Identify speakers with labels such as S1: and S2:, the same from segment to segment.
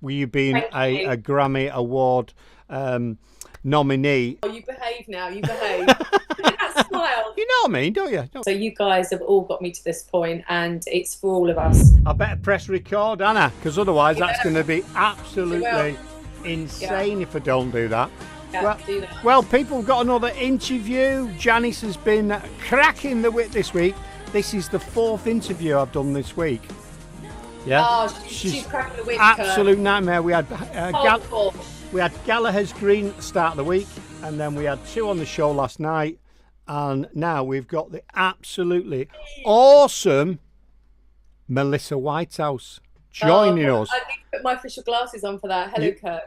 S1: you being
S2: Thank you.
S1: a Grammy Award nominee.
S2: Oh, you behave now. You behave. Look at that smile.
S1: You know what I mean, don't you?
S2: So you guys have all got me to this point, and it's for all of us.
S1: I better press record, Anna, because otherwise that's going to be
S2: You will.
S1: absolutely insane if I don't do that.
S2: Yeah,
S1: Well,
S2: do that.
S1: well, people have got another interview. Janice has been cracking the whip this week. This is the 4th interview I've done this week. Yeah,
S2: Oh, she's cracking the whip.
S1: absolute nightmare. We had
S2: Hardcore.
S1: we had Gallagher's Green at the start of the week, and then we had 2 on the show last night, and now we've got the absolutely awesome Malissa Whitehouse joining us.
S2: I need to put my official glasses on for that. Hello, Kurt.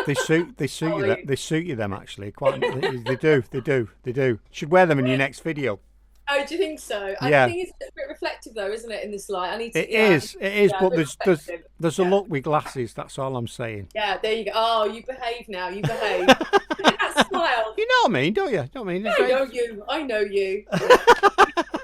S1: They suit you. They suit you them actually. Quite. They do. Should wear them in your next video.
S2: Oh, do you think so?
S1: Yeah.
S2: I think it's a bit reflective though, isn't it, in this light? I need to.
S1: It is.
S2: Yeah,
S1: But
S2: a bit
S1: there's a
S2: reflective.
S1: look with glasses. That's all I'm saying.
S2: Yeah, there you go. Oh, you behave now. You behave. Look at that smile.
S1: You know what I mean, don't you? Don't I mean?
S2: I know you. I know you.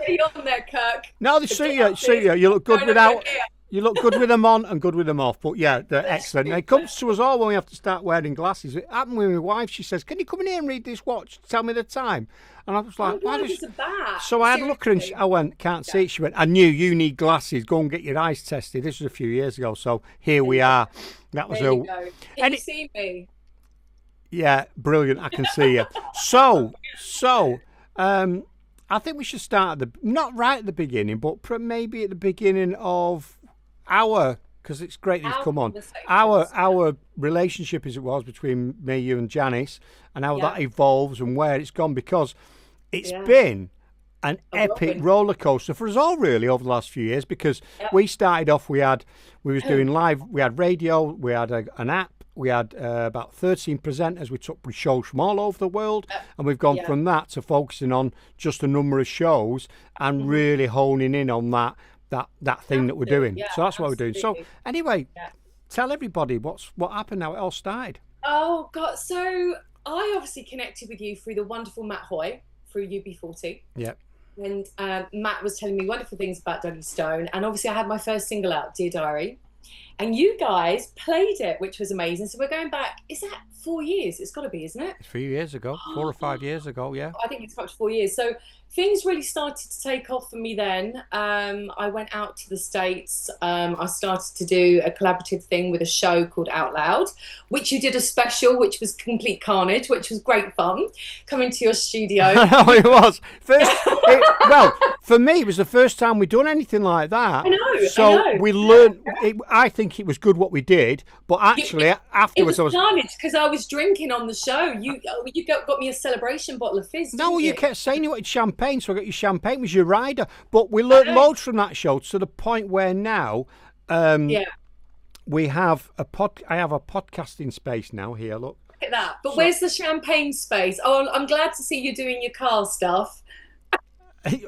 S2: Get on there, Kirk.
S1: No, they suit you. Suit you. You look good
S2: No,
S1: without.
S2: here.
S1: You look good with them on and good with them off. But yeah, they're excellent. And it comes to us all when we have to start wearing glasses. It happened with my wife. She says, "Can you come in here and read this watch? Tell me the time." And I was like,
S2: Why
S1: "Why
S2: is
S1: does?"
S2: it bad?
S1: So I had a look at her and I went, "Can't see it." She went, "I knew you need glasses. Go and get your eyes tested." This was a few years ago. So here we are. That was
S2: There you go. Can you see me?
S1: Yeah, brilliant. I can see you. I think we should start at not right at the beginning, but maybe at the beginning of because it's great that you've come on. Our relationship as it was between me, you, and Janice, and how that evolves and where it's gone, because it's been an epic roller coaster for us all really over the last few years. Because we started off, we was doing live, we had radio, we had an app. We had about 13 presenters. We took shows from all over the world, and we've gone from that to focusing on just a number of shows and really honing in on that thing that we're doing. So that's what we're doing. So anyway, tell everybody what happened, how it all started.
S2: Oh God! So I obviously connected with you through the wonderful Matt Hoy through UB40.
S1: Yeah.
S2: And Matt was telling me wonderful things about Duggy Stone, and obviously I had my first single out, Dear Diary. And you guys played it, which was amazing. So we're going back, is that 4 years? It's got to be, isn't it?
S1: It's a few years ago, 4 or 5 years ago, yeah.
S2: I think it's much 4 years. So things really started to take off for me then. I went out to the States. I started to do a collaborative thing with a show called Out Loud, which you did a special, which was complete carnage, which was great fun, coming to your studio.
S1: No, it was. Well, for me, it was the first time we'd done anything like that.
S2: I know.
S1: So we learned, I think it was good what we did, but actually afterwards
S2: it was carnage because I was drinking on the show. You got me a celebration bottle of fizz.
S1: No, you kept saying you wanted champagne, so I got you champagne. It was your rider. But we learned loads from that show to the point where now we have I have a podcasting space now here, look.
S2: Look at that. But where's the champagne space? Oh, I'm glad to see you doing your car stuff.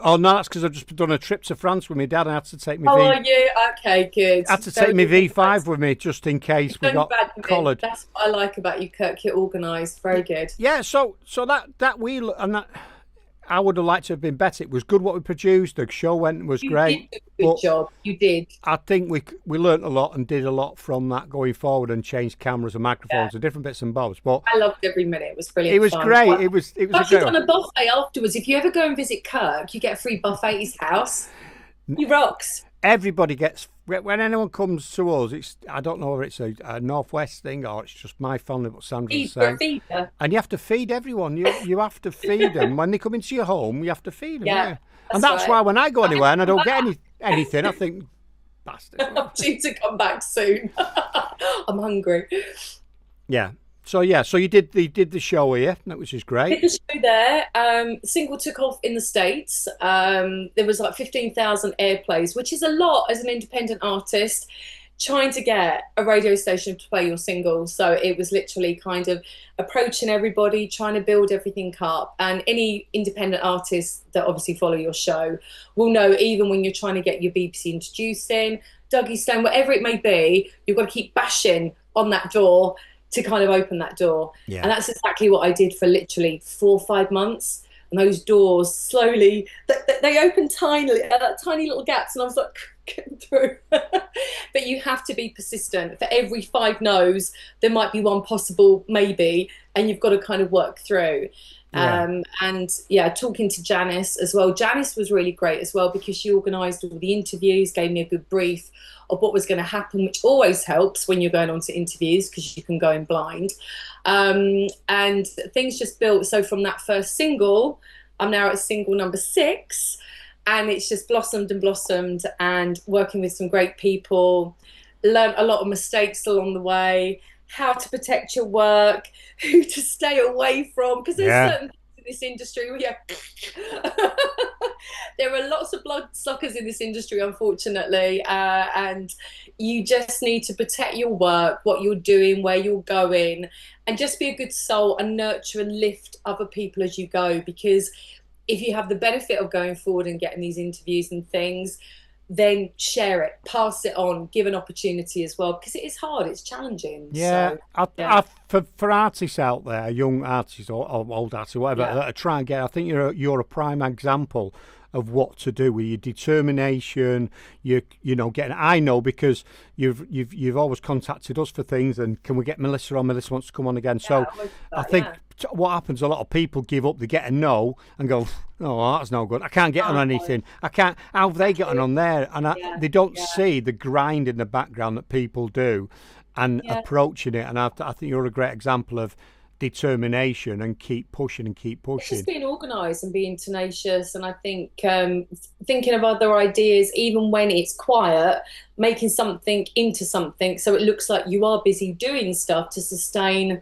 S1: Oh no, that's because I've just done a trip to France with my dad. I had to take my
S2: Okay, good.
S1: I had to take my V5 with me just in case we got collared.
S2: That's what I like about you, Kirk. You're organised. Very good.
S1: Yeah, so I would have liked to have been better. It was good what we produced. The show was great.
S2: You did a good job. You did.
S1: I think we learnt a lot and did a lot from that going forward, and changed cameras and microphones and different bits and bobs. But
S2: I loved every minute. It was brilliant.
S1: It was great.
S2: Fun.
S1: It was a
S2: I've
S1: great
S2: done a buffet afterwards. If you ever go and visit Kirk, you get a free buffet at his house. He rocks.
S1: Everybody gets, when anyone comes to us, I don't know whether it's a Northwest thing or it's just my family, but Sandra's saying. And you have to feed everyone. You have to feed them. When they come into your home, you have to feed them. Yeah. And that's why when I go anywhere and I don't get anything, I think, bastard.
S2: I'm due to come back soon. I'm hungry.
S1: Yeah. So you did the show here, which is great.
S2: Did the show there. Single took off in the States. There was like 15,000 airplays, which is a lot as an independent artist trying to get a radio station to play your single. So it was literally kind of approaching everybody, trying to build everything up. And any independent artists that obviously follow your show will know, even when you're trying to get your BBC introducing, Duggy Stone, whatever it may be, you've got to keep bashing on that door to kind of open that door. Yeah. And that's exactly what I did for literally 4 or 5 months. And those doors slowly, they opened tiny little gaps. And I was like, getting through. But you have to be persistent. For every 5 no's, there might be one possible maybe, and you've got to kind of work through.
S1: Yeah.
S2: And yeah, talking to Janice as well. Janice was really great as well because she organised all the interviews, gave me a good brief of what was going to happen, which always helps when you're going on to interviews because you can go in blind. And things just built. So from that first single, I'm now at single number 6, and it's just blossomed and blossomed, and working with some great people, learned a lot of mistakes along the way, how to protect your work, who to stay away from, because there's certain things in this industry where there are lots of bloodsuckers in this industry, unfortunately, and you just need to protect your work, what you're doing, where you're going, and just be a good soul and nurture and lift other people as you go. Because if you have the benefit of going forward and getting these interviews and things, then share it, pass it on, give an opportunity as well, because it is hard, it's challenging.
S1: Yeah,
S2: So,
S1: for artists out there, young artists or old artists, or whatever, that are trying to get, I think you're a prime example of what to do with your determination. You know, getting. I know because you've always contacted us for things, and can we get Melissa on? Melissa wants to come on again. So I think what happens, a lot of people give up. They get a no and go, oh, that's no good. I can't get on anything. I can't. How have they gotten on there? And they don't see the grind in the background that people do, and approaching it. And I think you're a great example of determination and keep pushing and keep pushing.
S2: It's just being organised and being tenacious, and I think thinking of other ideas, even when it's quiet, making something into something so it looks like you are busy doing stuff to sustain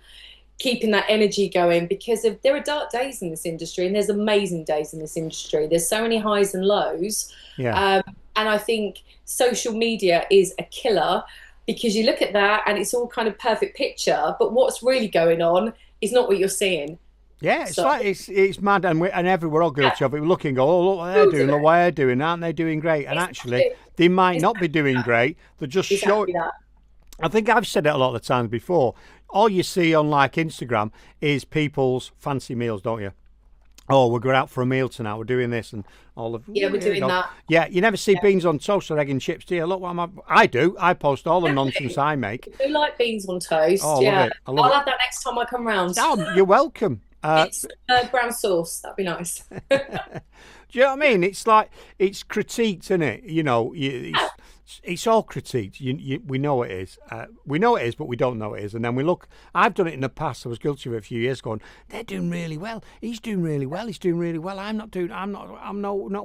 S2: keeping that energy going. Because there are dark days in this industry, and there's amazing days in this industry. There's so many highs and lows. And I think social media is a killer, because you look at that and it's all kind of perfect picture, but what's really going on is not what you're seeing.
S1: Yeah, it's like it's mad, and we're all guilty of it. We're looking, oh, look what they're doing, look what they're doing, aren't they doing great? And actually, they might not be doing great. They're just showing. I think I've said it a lot of the times before. All you see on like Instagram is people's fancy meals, don't you? Oh, we're going out for a meal tonight. We're doing this and all of.
S2: Yeah, we're doing that.
S1: Yeah, you never see beans on toast or egg and chips, do you? Look what I do. I post all the nonsense I make.
S2: I do like beans on toast.
S1: Oh, I love it.
S2: I'll have that next time I come round.
S1: Oh, you're welcome.
S2: It's brown sauce. That'd be nice.
S1: Do you know what I mean? It's like it's critiqued, isn't it? You know, it's all critiqued. We know it is. We know it is, but we don't know it is. And then we look. I've done it in the past. I was guilty of it a few years ago. And they're doing really well. He's doing really well. He's doing really well. I'm not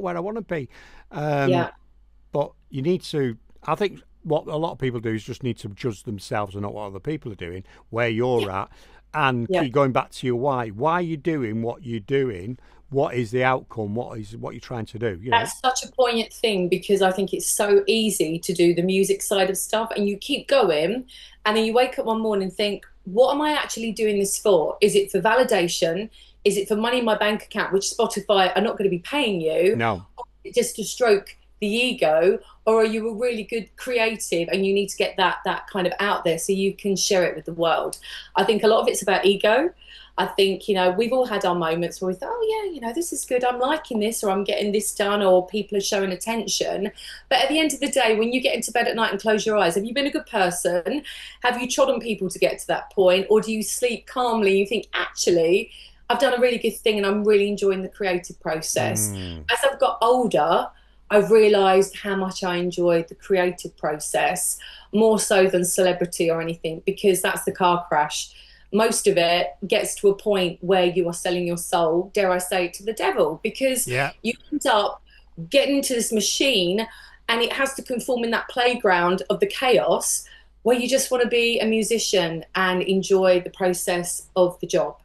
S1: where I want to be. But you need to. I think what a lot of people do is just need to judge themselves and not what other people are doing, where you're at, and keep going back to your why. Why are you doing what you're doing? What is the outcome? What you're trying to do? You know?
S2: That's such a poignant thing, because I think it's so easy to do the music side of stuff, and you keep going, and then you wake up one morning and think, what am I actually doing this for? Is it for validation? Is it for money in my bank account, which Spotify are not going to be paying you?
S1: No.
S2: Or is it just to stroke the ego? Or are you a really good creative and you need to get that kind of out there so you can share it with the world? I think a lot of it's about ego. I think, you know, we've all had our moments where we thought, oh, yeah, you know, this is good. I'm liking this, or I'm getting this done, or people are showing attention. But at the end of the day, when you get into bed at night and close your eyes, have you been a good person? Have you trodden people to get to that point? Or do you sleep calmly? You think, actually, I've done a really good thing and I'm really enjoying the creative process. As I've got older, I've realised how much I enjoy the creative process, more so than celebrity or anything, because that's the car crash. Most of it gets to a point where you are selling your soul, dare I say, to the devil, because you end up getting into this machine and it has to conform in that playground of the chaos where you just want to be a musician and enjoy the process of the job.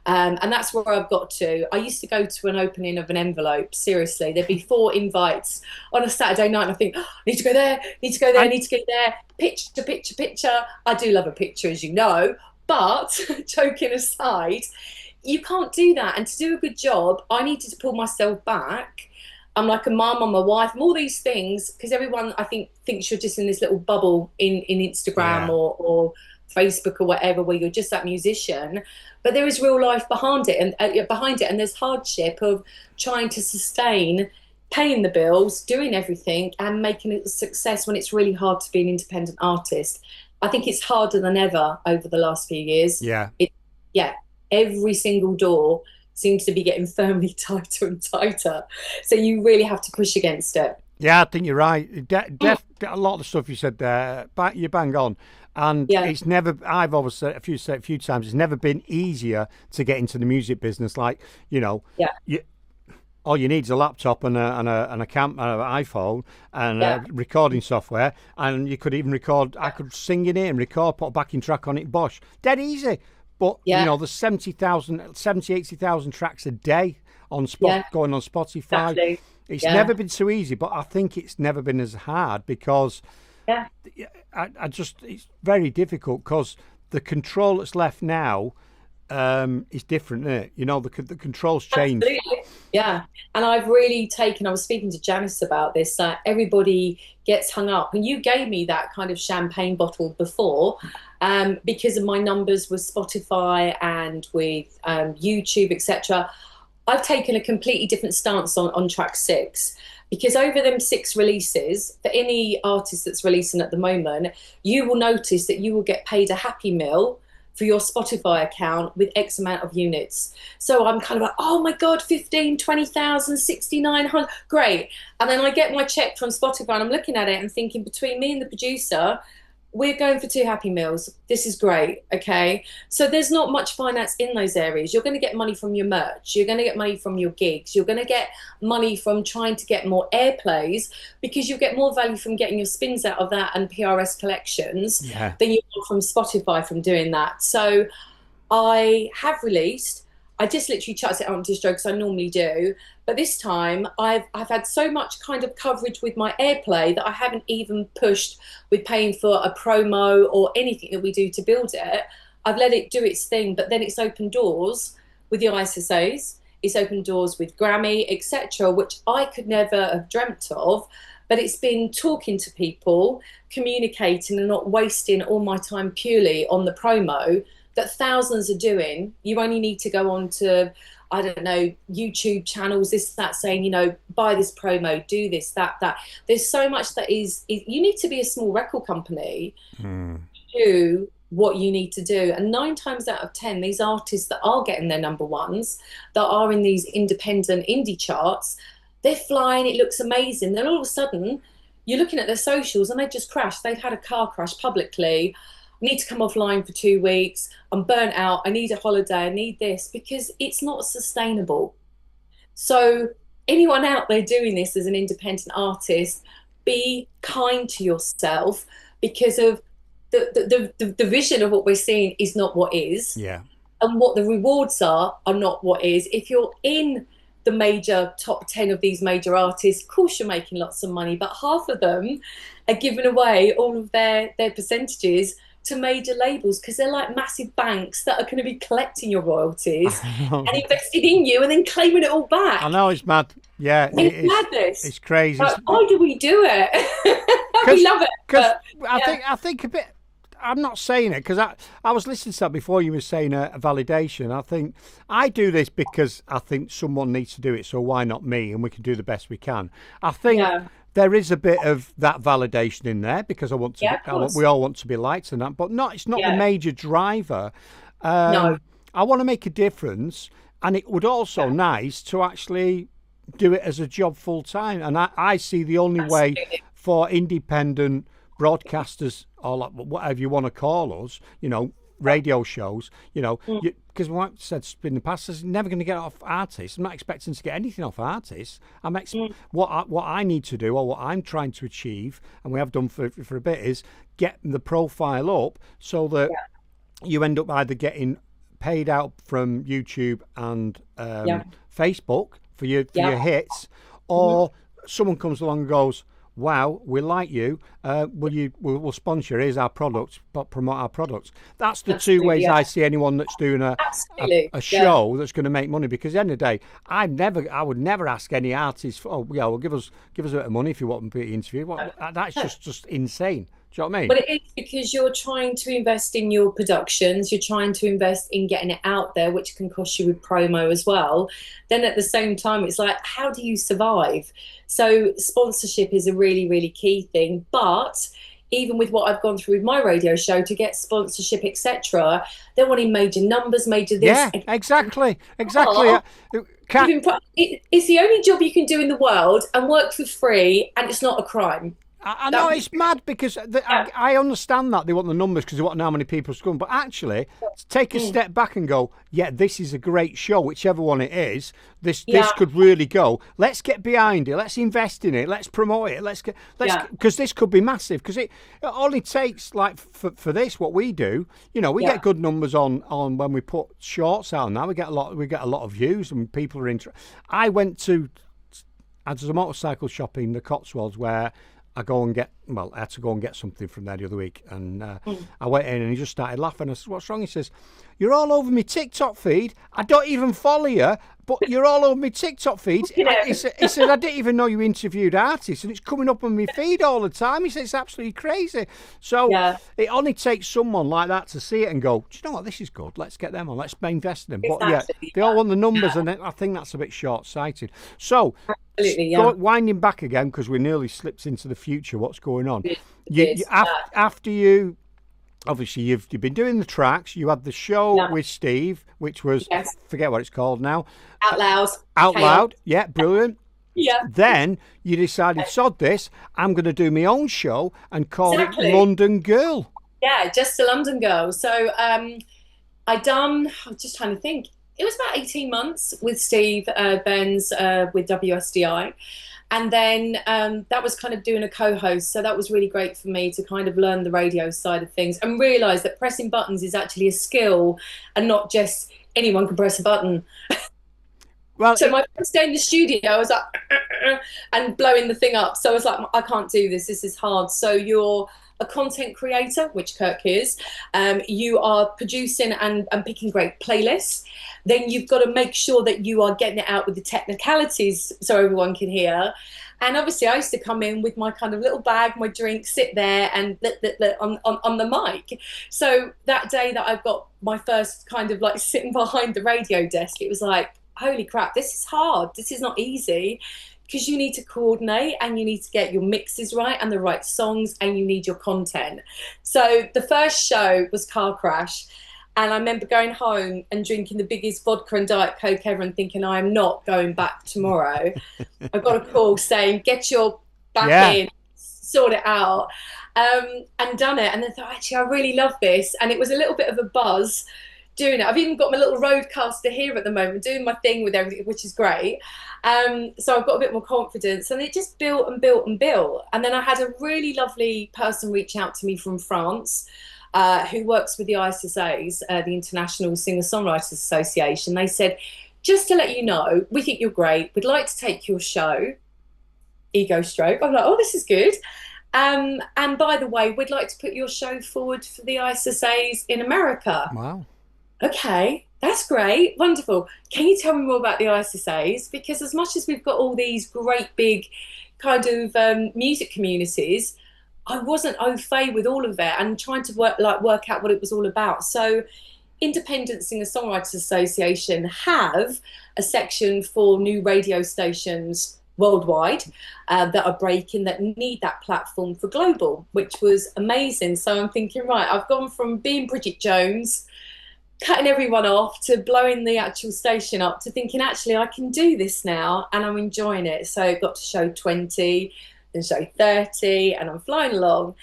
S2: And that's where I've got to. I used to go to an opening of an envelope, seriously. There'd be 4 invites on a Saturday night, and I think, oh, I need to go there, need to go there, need to go there. Picture. I do love a picture, as you know. But joking aside, you can't do that. And to do a good job, I needed to pull myself back. I'm like a mum, I'm a wife, I'm all these things, because everyone, I think, thinks you're just in this little bubble in Instagram or Facebook or whatever, where you're just that musician. But there is real life behind it, and there's hardship of trying to sustain paying the bills, doing everything, and making it a success when it's really hard to be an independent artist. I think it's harder than ever over the last few years.
S1: Yeah.
S2: Yeah, every single door seems to be getting firmly tighter and tighter. So you really have to push against it.
S1: Yeah, I think you're right. A lot of the stuff you said there, you bang on. And it's never, I've always said a few times, it's never been easier to get into the music business. Like, all you need is a laptop and an iPhone and recording software, and you could even record. I could sing in it and record, put a backing track on it. Bosh, dead easy. But there's 80,000 tracks a day on going on Spotify.
S2: Exactly.
S1: It's never been so easy, but I think it's never been as hard because it's very difficult because the control that's left now is different, isn't it? The controls change.
S2: Absolutely. Yeah. And I was speaking to Janice about this, that everybody gets hung up. And you gave me that kind of champagne bottle before because of my numbers with Spotify and with YouTube, etc. I've taken a completely different stance on track 6, because over them 6 releases, for any artist that's releasing at the moment, you will notice that you will get paid a happy meal for your Spotify account with X amount of units. So I'm kind of like, oh my God, 15, 20,000, 6,900, great. And then I get my check from Spotify and I'm looking at it and thinking, between me and the producer, we're going for 2 happy meals. This is great, okay? So there's not much finance in those areas. You're going to get money from your merch. You're going to get money from your gigs. You're going to get money from trying to get more airplays, because you get more value from getting your spins out of that and PRS collections than you will from Spotify from doing that. So I just literally chucked it on distro because I normally do. But this time I've had so much kind of coverage with my airplay that I haven't even pushed with paying for a promo or anything that we do to build it. I've let it do its thing, but then it's opened doors with the ISSAs, it's opened doors with Grammy, etc., which I could never have dreamt of. But it's been talking to people, communicating, and not wasting all my time purely on the promo that thousands are doing. You only need to go on to, I don't know, YouTube channels, this, that, saying, buy this promo, do this, that. There's so much that is you need to be a small record company to do what you need to do. And 9 times out of 10, these artists that are getting their number ones, that are in these independent indie charts, they're flying, it looks amazing. Then all of a sudden, you're looking at their socials and they've just crashed. They've had a car crash publicly. Need to come offline for 2 weeks. I'm burnt out. I need a holiday. I need this, because it's not sustainable. So anyone out there doing this as an independent artist, be kind to yourself, because of the vision of what we're seeing is not what is.
S1: Yeah.
S2: And what the rewards are not what is. If you're in the major top 10 of these major artists, of course you're making lots of money, but half of them are giving away all of their percentages to major labels, because they're like massive banks that are going to be collecting your royalties and investing in you and then claiming it all back.
S1: I know, it's mad. Yeah,
S2: it's madness.
S1: It's crazy.
S2: Like, why do we do it? We love it.
S1: Because I think a bit. I'm not saying it because I was listening to that before you were saying a validation. I think I do this because I think someone needs to do it, so why not me? And we can do the best we can. I think there is a bit of that validation in there because I want to. We all want to be liked and that, but it's not the major driver.
S2: No.
S1: I want to make a difference, and it would also nice to actually do it as a job full time. And I see the only way for independent broadcasters, or like whatever you want to call us, radio shows, because what I've said in the past is never going to get off artists. I'm not expecting to get anything off artists. What I need to do, or what I'm trying to achieve, and we have done for a bit, is get the profile up so that you end up either getting paid out from YouTube and Facebook for your hits, or someone comes along and goes, wow, we like you. We'll sponsor. Here's our products, but promote our products. That's the two ways I see anyone that's doing a show that's going to make money. Because at the end of the day, I would never ask any artist, well, give us a bit of money if you want to be interviewed. Well, that's just insane. Do you know what I mean?
S2: But it is because you're trying to invest in your productions, you're trying to invest in getting it out there, which can cost you with promo as well. Then at the same time, it's like, how do you survive? So sponsorship is a really, really key thing. But even with what I've gone through with my radio show to get sponsorship, etc., they're wanting major numbers, major this.
S1: Yeah, exactly.
S2: It's the only job you can do in the world and work for free, and it's not a crime.
S1: I know it's mad because I understand that they want the numbers because they want to know how many people come. But actually, take a step back and go, yeah, this is a great show, whichever one it is. This could really go. Let's get behind it. Let's invest in it. Let's promote it. Because this could be massive. Because it only takes like for this what we do. You know, we get good numbers on when we put shorts out. Now we get a lot of views and people are interested. I had a motorcycle shop in the Cotswolds where I had to go and get something from there the other week. And I went in and he just started laughing. I said, what's wrong? He says, you're all over my TikTok feed. I don't even follow you, but you're all over my TikTok feed. He said, I didn't even know you interviewed artists and it's coming up on my feed all the time. He said, it's absolutely crazy. So it only takes someone like that to see it and go, do you know what? This is good. Let's get them on. Let's invest in them. Exactly. But they all want the numbers and I think that's a bit short-sighted. So winding back again, because we nearly slipped into the future, what's going on? After you, obviously, you've been doing the tracks. You had the show with Steve, which was forget what it's called now. Out Loud. Yeah, brilliant.
S2: Yeah.
S1: Then you decided, sod this. I'm going to do my own show and call it London Girl.
S2: Yeah, just a London Girl. So I'm just trying to think. It was about 18 months with Steve Benz with WSDI. And then that was kind of doing a co-host. So that was really great for me to kind of learn the radio side of things and realise that pressing buttons is actually a skill and not just anyone can press a button. Well, so my first day in the studio, I was like, and blowing the thing up. So I was like, I can't do this. This is hard. So you're a content creator, which Kirk is. You are producing and picking great playlists. Then you've got to make sure that you are getting it out with the technicalities so everyone can hear. And obviously I used to come in with my kind of little bag, my drink, sit there and on the mic. So that day that I got my first kind of like sitting behind the radio desk, it was like, holy crap, this is hard. This is not easy. Because you need to coordinate and you need to get your mixes right and the right songs and you need your content. So the first show was Car Crash. And I remember going home and drinking the biggest vodka and Diet Coke ever and thinking, I am not going back tomorrow. I got a call saying, get your back in, sort it out, and done it. And then thought, actually, I really love this. And it was a little bit of a buzz doing it. I've even got my little roadcaster here at the moment, doing my thing with everything, which is great. So I've got a bit more confidence, and it just built and built and built. And then I had a really lovely person reach out to me from France, who works with the ISSAs, the International Singer-Songwriters Association. They said, just to let you know, we think you're great. We'd like to take your show. Ego stroke. I'm like, oh, this is good. And by the way, we'd like to put your show forward for the ISSAs in America.
S1: Wow.
S2: Okay, that's great, wonderful. Can you tell me more about the ISSAs? Because as much as we've got all these great big kind of music communities, I wasn't au fait with all of it and trying to work out what it was all about. So Independent Singer-Songwriters Association have a section for new radio stations worldwide that are breaking, that need that platform for global, which was amazing. So I'm thinking, right, I've gone from being Bridget Jones, cutting everyone off, to blowing the actual station up, to thinking, actually, I can do this now and I'm enjoying it. So I got to show 20, then show 30, and I'm flying along.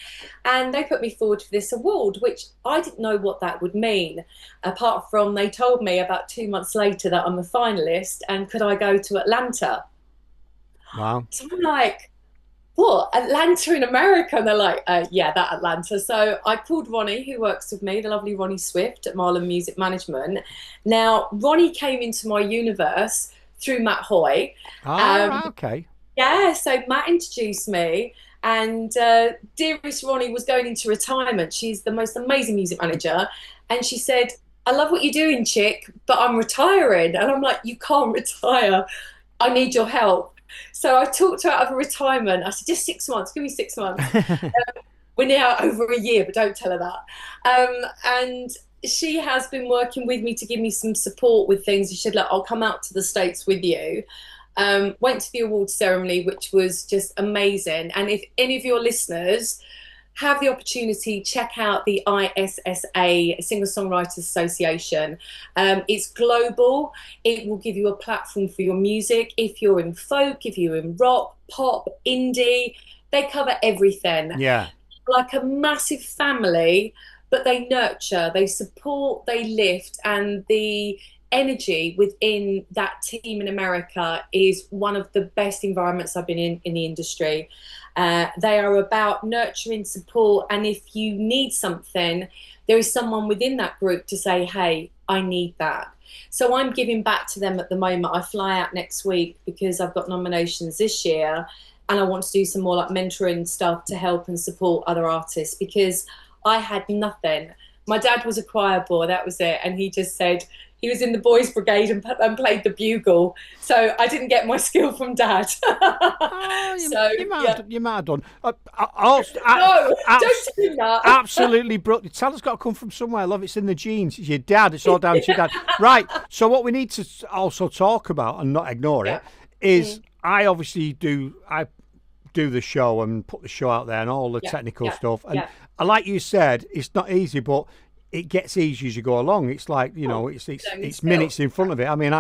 S2: And they put me forward for this award, which I didn't know what that would mean, apart from they told me about 2 months later that I'm a finalist and could I go to Atlanta.
S1: Wow.
S2: So I'm like, what, Atlanta in America? And they're like, yeah, that Atlanta. So I called Ronnie, who works with me, the lovely Ronnie Swift at Marlon Music Management. Now, Ronnie came into my universe through Matt Hoy.
S1: Oh, okay.
S2: Yeah, so Matt introduced me, and dearest Ronnie was going into retirement. She's the most amazing music manager. And she said, I love what you're doing, chick, but I'm retiring. And I'm like, you can't retire. I need your help. So I talked her out of a retirement. I said, just 6 months, give me 6 months. We're now over a year, but don't tell her that. And she has been working with me to give me some support with things. She said, look, I'll come out to the States with you. Went to the awards ceremony, which was just amazing. And if any of your listeners have the opportunity, check out the ISSA, Singer-Songwriters Association. It's global. It will give you a platform for your music. If you're in folk, if you're in rock, pop, indie, they cover everything.
S1: Yeah.
S2: Like a massive family, but they nurture, they support, they lift, and the energy within that team in America is one of the best environments I've been in the industry. They are about nurturing, support, and if you need something, there is someone within that group to say, hey, I need that. So I'm giving back to them at the moment. I fly out next week because I've got nominations this year, and I want to do some more like mentoring stuff to help and support other artists, because I had nothing. My dad was a choir boy, that was it. And he just said he was in the boys' brigade and played the bugle. So I didn't get my skill from dad.
S1: You might have done.
S2: No, don't tell him that.
S1: Absolutely brilliant. Talent's got to come from somewhere, love. It's in the genes. It's your dad. It's all down to your dad. Right. So what we need to also talk about and not ignore it is I obviously do the show and put the show out there and all the technical stuff. And like you said, it's not easy, but it gets easier as you go along. It's like, it's minutes in front of it. I mean,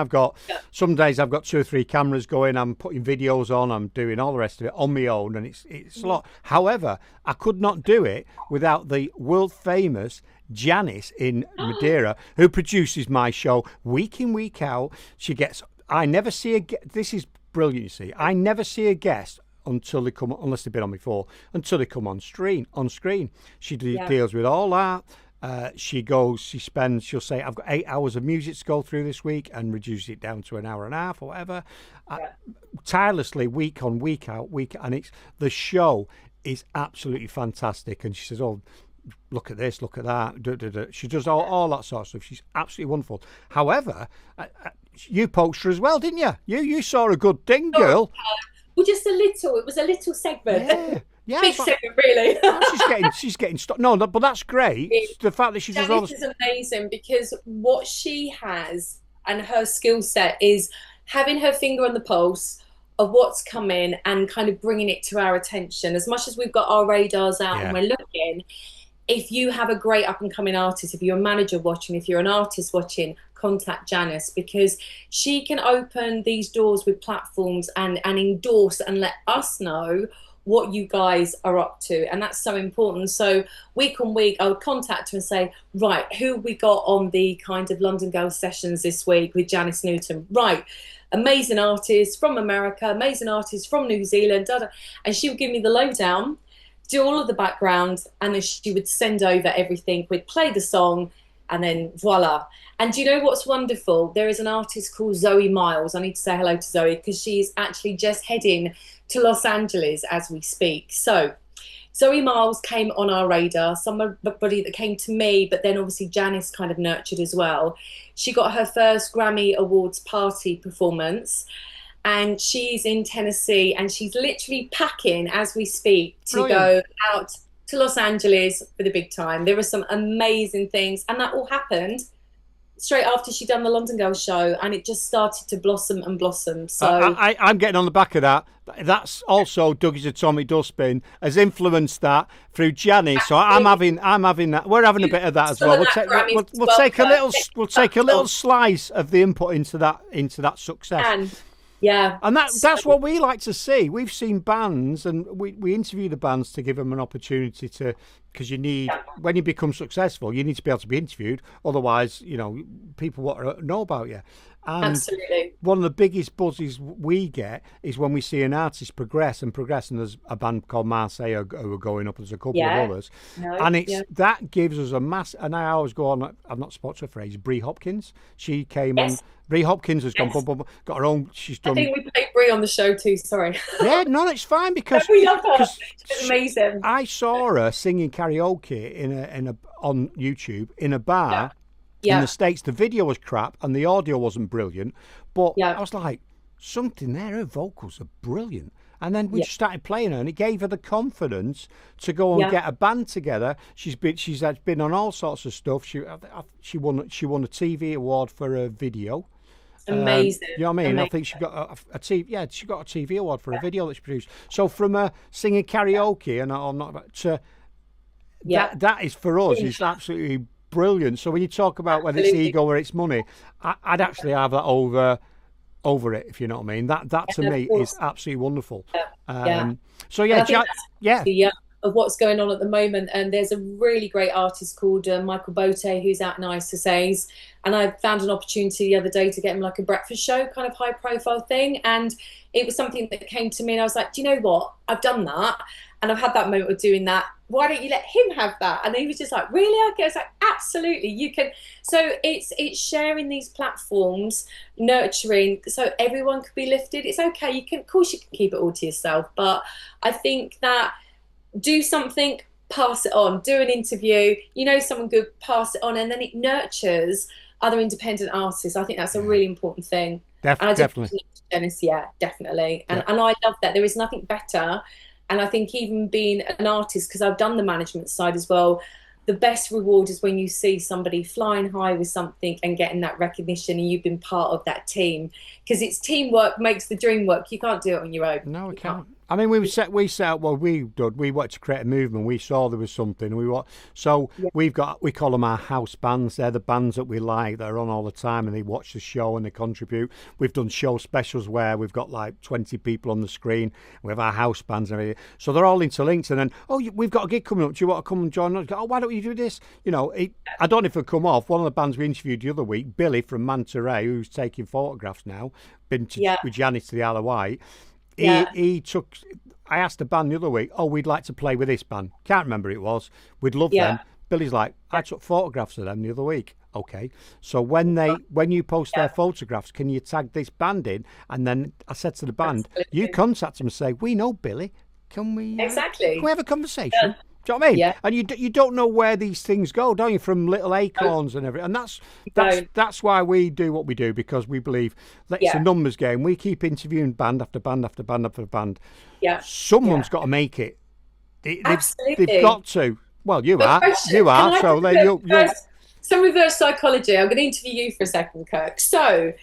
S1: some days I've got 2 or 3 cameras going. I'm putting videos on. I'm doing all the rest of it on my own, and it's a lot. However, I could not do it without the world famous Janice in Madeira, who produces my show week in, week out. I never see this is brilliant, you see. I never see a guest until they come, unless they've been on before, until they come on screen. She deals with all that. She'll say, I've got 8 hours of music to go through this week, and reduce it down to an hour and a half or whatever. Tirelessly, week on, week out, and the show is absolutely fantastic. And she says, oh, look at this, look at that. She does all that sort of stuff. She's absolutely wonderful. However, you poached her as well, didn't you? You saw a good thing, girl.
S2: Well, just a little. It was a little segment.
S1: Yeah,
S2: big segment, really.
S1: she's getting stuck. No, but that's great. The fact that she does all this
S2: is amazing, because what she has and her skill set is having her finger on the pulse of what's coming and kind of bringing it to our attention. As much as we've got our radars out and we're looking, if you have a great up and coming artist, if you're a manager watching, if you're an artist watching, contact Janice, because she can open these doors with platforms and endorse and let us know what you guys are up to. And that's so important. So week on week, I would contact her and say, right, who we got on the kind of London Girls sessions this week with Janice Newton? Right, amazing artists from America, amazing artists from New Zealand, and she would give me the lowdown, do all of the background, and then she would send over everything. We'd play the song, and then voila. And do you know what's wonderful? There is an artist called Zoe Miles. I need to say hello to Zoe, because she's actually just heading to Los Angeles as we speak. So Zoe Miles came on our radar, somebody that came to me, but then obviously Janice kind of nurtured as well. She got her first Grammy Awards party performance, and she's in Tennessee, and she's literally packing as we speak to go out to Los Angeles for the big time. There were some amazing things, and that all happened straight after she'd done the London Girls show, and it just started to blossom and blossom. So
S1: I'm getting on the back of that. That's also Duggy's Atomic Dustbin has influenced that through Janice. So I'm having that. We're having a bit of that as well. We'll take a little slice of the input into that success. And that's what we like to see. We've seen bands, and we interview the bands to give them an opportunity to, because you need, when you become successful, you need to be able to be interviewed. Otherwise, people want to know about you. And
S2: absolutely.
S1: One of the biggest buzzes we get is when we see an artist progress. And there's a band called Marseille who are going up. There's a couple of others. That gives us a mass. And I always go on, I've not spotted her phrase, Brie Hopkins. She came on. Brie Hopkins has gone, got her own. She's done.
S2: I think we played Brie on the show too. Sorry.
S1: No, it's fine, because
S2: we love her. It's amazing.
S1: I saw her singing karaoke on YouTube in a bar in the States. The video was crap and the audio wasn't brilliant, but I was like, something there. Her vocals are brilliant. And then we just started playing her, and it gave her the confidence to go and get a band together. She's been on all sorts of stuff. She won a TV award for a video.
S2: Amazing.
S1: You know what I mean?
S2: Amazing.
S1: I think she got a TV. Yeah, she got a TV award for a video that she produced. So from singing karaoke and I'm not to that is for us. It's absolutely brilliant. So when you talk about whether it's ego or it's money, I'd actually have that over it, if you know what I mean. That to me is absolutely wonderful. So
S2: of what's going on at the moment, and there's a really great artist called Michael Bote, who's out in ISSAs, and I found an opportunity the other day to get him like a breakfast show, kind of high profile thing, and it was something that came to me, and I was like, do you know what, I've done that, and I've had that moment of doing that, why don't you let him have that? And he was just like, really? I was like, absolutely, you can. So it's sharing these platforms, nurturing, so everyone could be lifted. It's okay, you can, of course you can keep it all to yourself, but I think that do something, pass it on, do an interview, someone good, pass it on, and then it nurtures other independent artists. I think that's a really important thing.
S1: Definitely.
S2: Dennis, definitely. And I love that. There is nothing better. And I think even being an artist, because I've done the management side as well, the best reward is when you see somebody flying high with something and getting that recognition, and you've been part of that team, because it's teamwork makes the dream work. You can't do it on your own.
S1: No, we can't. I mean, we set out. Well, we wanted to create a movement. We saw there was something. We call them our house bands. They're the bands that we like. They're on all the time, and they watch the show and they contribute. We've done show specials where we've got like 20 people on the screen. We have our house bands and everything. So they're all interlinked. And then, we've got a gig coming up. Do you want to come and join us? Why don't you do this? I don't know if it'll come off. One of the bands we interviewed the other week, Billy from Manta Ray, who's taking photographs now, been with Janet to the Isle of Wight. He took. I asked the band the other week, we'd like to play with this band. Can't remember who it was. We'd love them. Billy's like, I took photographs of them the other week. Okay. So when you post their photographs, can you tag this band in? And then I said to the band, you contact them and say, we know Billy. Can we
S2: Exactly.
S1: Can we have a conversation? Do you know what I mean?
S2: Yeah.
S1: And you don't know where these things go, don't you? From little acorns and everything. And that's why we do what we do, because we believe that it's a numbers game. We keep interviewing band after band after band after band.
S2: Yeah.
S1: Someone's got to make it.
S2: Absolutely.
S1: They've got to. Well, you are. So you'll
S2: some reverse psychology. I'm going to interview you for a second, Kirk. So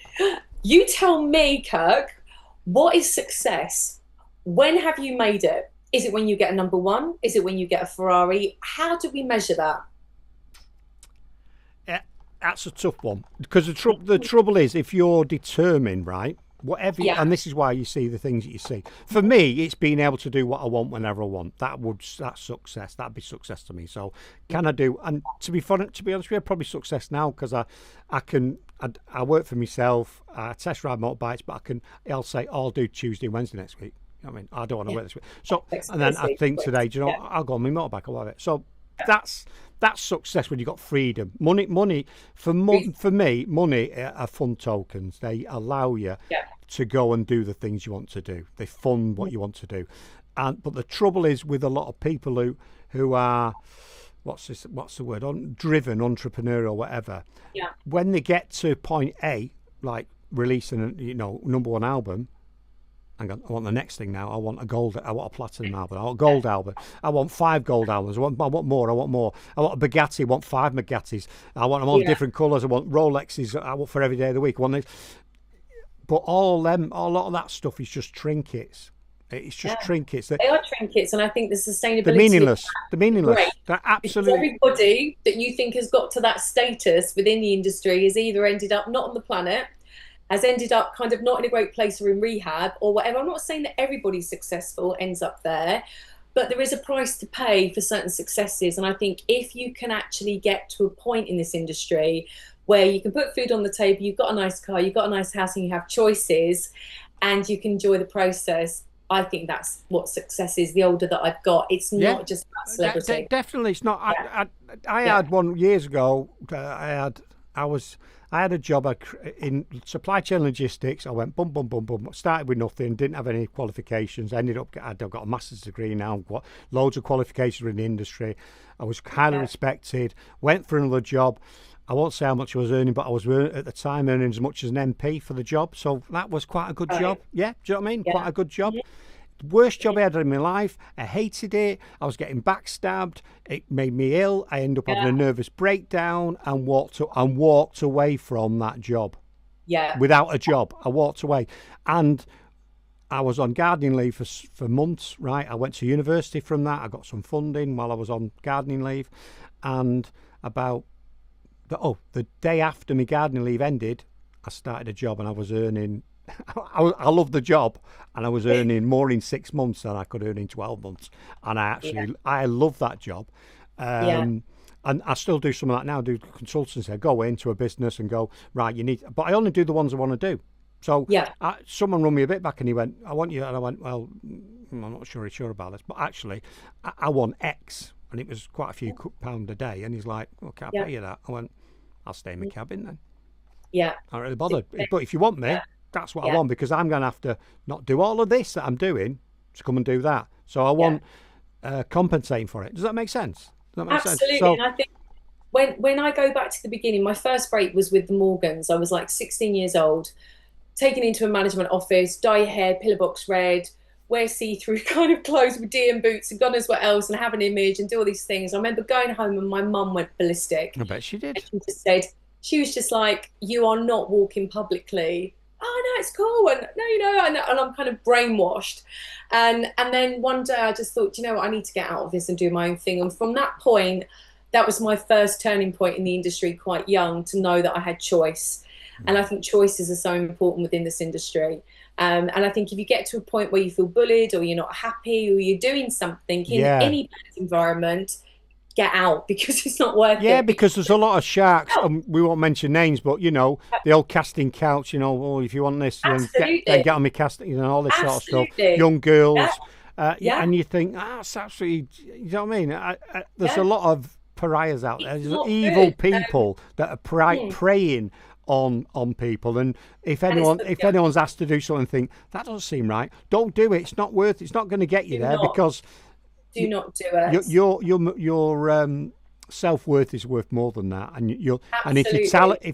S2: you tell me, Kirk, what is success? When have you made it? Is it when you get a number one? Is it when you get a Ferrari? How do we measure that?
S1: Yeah, that's a tough one, because the trouble is, if you're determined, right, whatever, and this is why you see the things that you see. For me, it's being able to do what I want whenever I want. That's success. That'd be success to me. So can I do? And to be honest with you, probably success now, because I work for myself. I test ride motorbikes, but I'll say I'll do Tuesday, Wednesday next week. I mean, I don't want to work this week. So, and then I think today, do you know, I'll go on my motorbike. I love it. So that's success when you've got freedom. Money for me, money are fun tokens. They allow you to go and do the things you want to do. They fund what you want to do. But the trouble is with a lot of people who are, what's the word? Driven, entrepreneurial, whatever.
S2: Yeah.
S1: When they get to point A, like releasing a number one album, I want the next thing now. I want a platinum album. I want a gold album. I want 5 gold albums. I want more. I want a Bugatti. I want 5 Bugattis. I want them all different colours. I want Rolexes. I want for every day of the week. I want this. But a lot of that stuff is just trinkets. It's just trinkets.
S2: They are trinkets, and I think the sustainability.
S1: The meaningless.
S2: Great.
S1: They're absolutely.
S2: Everybody that you think has got to that status within the industry has either ended up not on the planet, has ended up kind of not in a great place or in rehab or whatever. I'm not saying that everybody successful ends up there, but there is a price to pay for certain successes. And I think if you can actually get to a point in this industry where you can put food on the table, you've got a nice car, you've got a nice house, and you have choices, and you can enjoy the process, I think that's what success is. The older that I've got, it's not just about celebrity.
S1: Definitely, it's not. I had one years ago. I had a job in supply chain logistics. I went boom, boom, boom, boom. Started with nothing, didn't have any qualifications. I've got a master's degree now. I've got loads of qualifications in the industry. I was highly respected. Went for another job. I won't say how much I was earning, but I was at the time earning as much as an MP for the job. So that was quite a good job. Yeah, do you know what I mean? Quite a good job. worst job I had in my life. I hated it. I was getting backstabbed. It made me ill. I ended up having a nervous breakdown and walked away from that job.
S2: Yeah.
S1: Without a job. I walked away. And I was on gardening leave for months, right? I went to university from that. I got some funding while I was on gardening leave. And about the day after my gardening leave ended, I started a job and I was earning, I loved the job, and I was earning more in 6 months than I could earn in 12 months. And I love that job. And I still do some of that now, do consultancy. I go into a business and go, right, but I only do the ones I want to do. So someone run me a bit back and he went, I want you. And I went, well, I'm not sure about this, but actually I want X. And it was quite a few pound a day. And he's like, well, can't pay you that. I went, I'll stay in my cabin then.
S2: Yeah.
S1: I'm not really bothered. But if you want me, that's what I want, because I'm going to have to not do all of this that I'm doing to come and do that. So I want compensating for it. Does that make sense?
S2: Absolutely.
S1: So,
S2: and I think when I go back to the beginning, my first break was with the Morgans. I was like 16 years old, taken into a management office, dye your hair, pillar box red, wear see-through kind of clothes with DM boots and God knows what else, and have an image and do all these things. I remember going home and my mum went ballistic.
S1: I bet she did.
S2: And she was just like, you are not walking publicly. Oh, no, it's cool. And no, and I'm kind of brainwashed. And then one day I just thought, you know what, I need to get out of this and do my own thing. And from that point, that was my first turning point in the industry, quite young, to know that I had choice. And I think choices are so important within this industry. And I think if you get to a point where you feel bullied or you're not happy or you're doing something in any environment, get out, because it's not worth it.
S1: Yeah, because there's a lot of sharks, and we won't mention names, but, you know, the old casting couch, you know, oh, if you want this, then get on me casting, you know, all this sort of stuff. Young girls. And you think, it's absolutely, you know what I mean? There's a lot of pariahs out there. There's evil people that are preying on people, and if anyone's asked to do something, think that doesn't seem right, don't do it. It's not worth. It's not going to get you there, because
S2: do not do it.
S1: Your self-worth is worth more than that, and if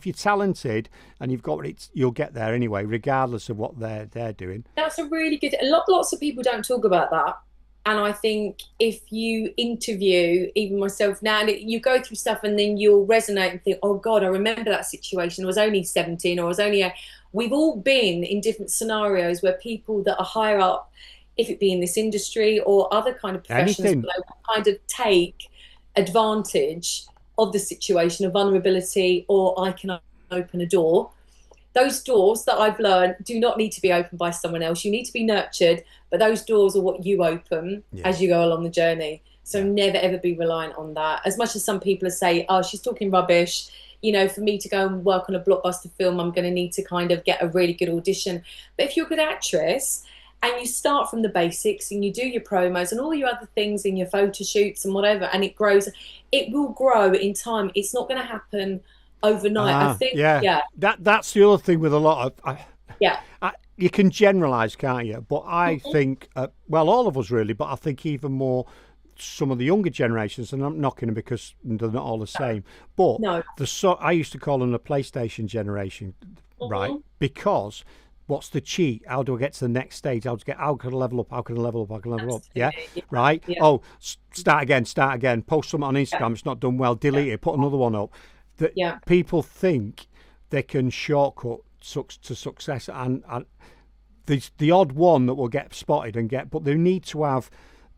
S1: you're talented and you've got it, you'll get there anyway, regardless of what they're doing.
S2: That's a really good. Lots of people don't talk about that. And I think if you interview, even myself now, and you go through stuff and then you'll resonate and think, oh God, I remember that situation. I was only 17, or I was only we've all been in different scenarios where people that are higher up, if it be in this industry or other kind of professions, kind of take advantage of the situation of vulnerability, or I can open a door. Those doors that I've learned do not need to be opened by someone else. You need to be nurtured, but those doors are what you open as you go along the journey. So never, ever be reliant on that. As much as some people say, oh, she's talking rubbish, you know, for me to go and work on a blockbuster film, I'm going to need to kind of get a really good audition. But if you're a good actress and you start from the basics and you do your promos and all your other things in your photo shoots and whatever, and it grows, it will grow in time. It's not going to happen overnight. I think that's the other thing with a lot of you can generalize, can't you? But I think all of us really, but I think even more some of the younger generations, and I'm knocking them because they're not all the same, but I used to call them the PlayStation generation, right? Because what's the cheat? How do I get to the next stage? How can I level up? How can I level up? How can I level up? Yeah, right? Yeah. Oh, start again, post something on Instagram, it's not done well, delete it, put another one up. People think they can shortcut to success, and the odd one that will get spotted but they need to have